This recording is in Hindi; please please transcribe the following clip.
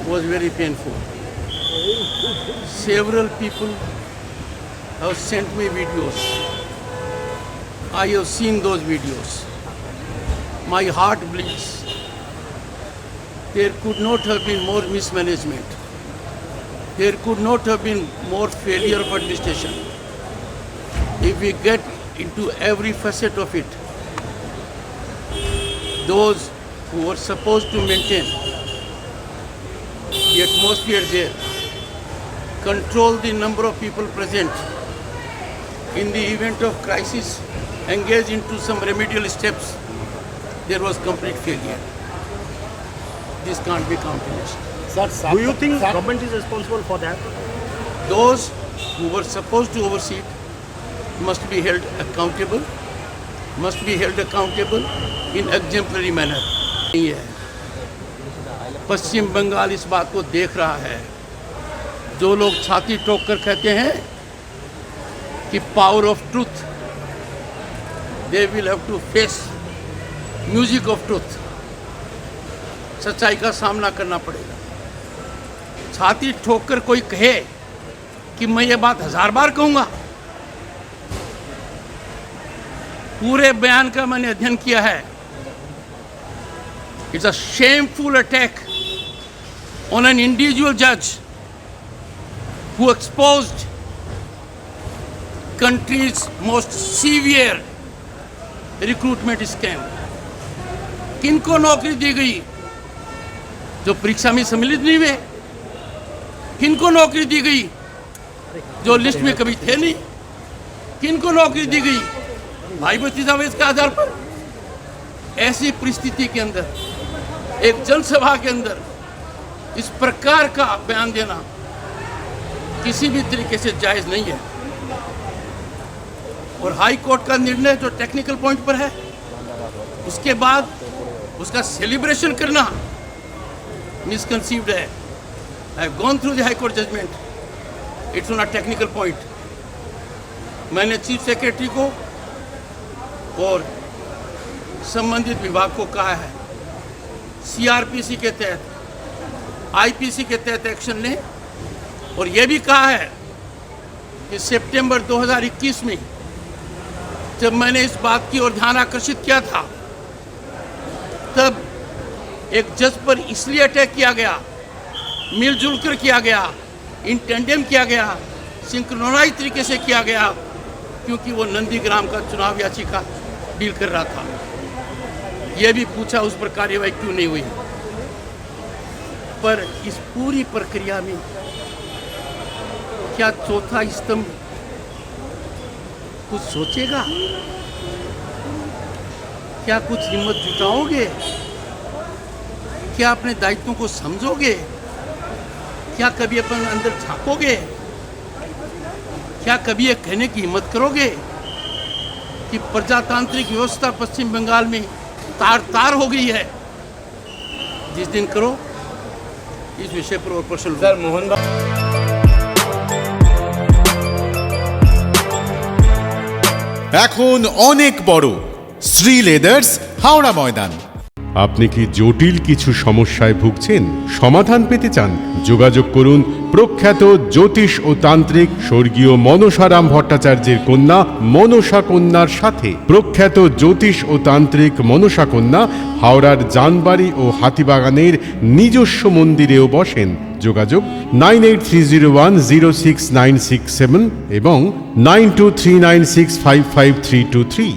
was very painful. Several people have sent me videos. I have seen those videos. My heart bleeds. There could not have been more mismanagement. There could not have been more failure of administration. If we get into every facet of it, those who were supposed to maintain the atmosphere there, control the number of people present, in the event of crisis, engage into some remedial steps, there was complete failure. This can't be countenanced. Sir, do you think government is responsible for that? Those who were supposed to oversee it must be held accountable in exemplary manner. नहीं है, पश्चिम बंगाल इस बात को देख रहा है। जो लोग छाती ठोक कर कहते हैं कि power of truth, they will have to face music of truth. सच्चाई का सामना करना पड़ेगा। छाती ठोक कर कोई कहे कि मैं ये बात 1000 बार कहूंगा, पूरे बयान का मैंने अध्ययन किया है। It's a shameful attack on an individual जज who exposed country's most severe recruitment scam. किनको नौकरी दी गई जो परीक्षा में सम्मिलित नहीं हुए? किनको नौकरी दी गई जो लिस्ट में कभी थे नहीं? किनको नौकरी दी गई भाई भतीजावेद के आधार पर? ऐसी परिस्थिति के अंदर एक जनसभा के अंदर इस प्रकार का बयान देना किसी भी तरीके से जायज नहीं है। और हाई कोर्ट का निर्णय जो टेक्निकल पॉइंट पर है, उसके बाद उसका सेलिब्रेशन करना मिसकंसीव्ड है। I have gone through the high court judgment, it's on a technical point. मैंने चीफ सेक्रेटरी को और संबंधित विभाग को कहा है, सीआरपीसी के तहत, आईपीसी के तहत एक्शन लें। और यह भी कहा है कि सितंबर 2021 में जब मैंने इस बात की ओर ध्यान आकर्षित किया था, तब एक जज पर इसलिए अटैक किया गया, मिलजुल कर किया गया, इन टेंडेम किया गया, सिंक्रोनाइज तरीके से किया गया, क्योंकि वो नंदीग्राम का चुनाव याचिका डील कर रहा था। यह भी पूछा उस पर कार्यवाही क्यों नहीं हुई। पर इस पूरी प्रक्रिया में क्या चौथा स्तंभ कुछ सोचेगा? क्या कुछ हिम्मत जुटाओगे? क्या अपने दायित्वों को समझोगे? क्या कभी अपन अंदर झांकोगे? क्या कभी ये कहने की हिम्मत करोगे कि प्रजातांत्रिक व्यवस्था पश्चिम बंगाल में तार तार हो गई है? जिस दिन करो इस विषय पर और प्रश्न। सर, मोहन এখন অনেক বড় শ্রী লেদার্স হাওড়া ময়দান। আপনি কি জটিল কিছু সমস্যায় ভুগছেন, সমাধান পেতে চান? যোগাযোগ করুন প্রখ্যাত জ্যোতিষ ও তান্ত্রিক স্বর্গীয় মনসারাম ভট্টাচার্যের কন্যা মনসা কন্যার সাথে। প্রখ্যাত জ্যোতিষ ও তান্ত্রিক মনসা কন্যা হাওড়ার জানবাড়ি ও হাতিবাগানের নিজস্ব মন্দিরেও বসেন। যোগাযোগ 9830106967 এবং 9239655323।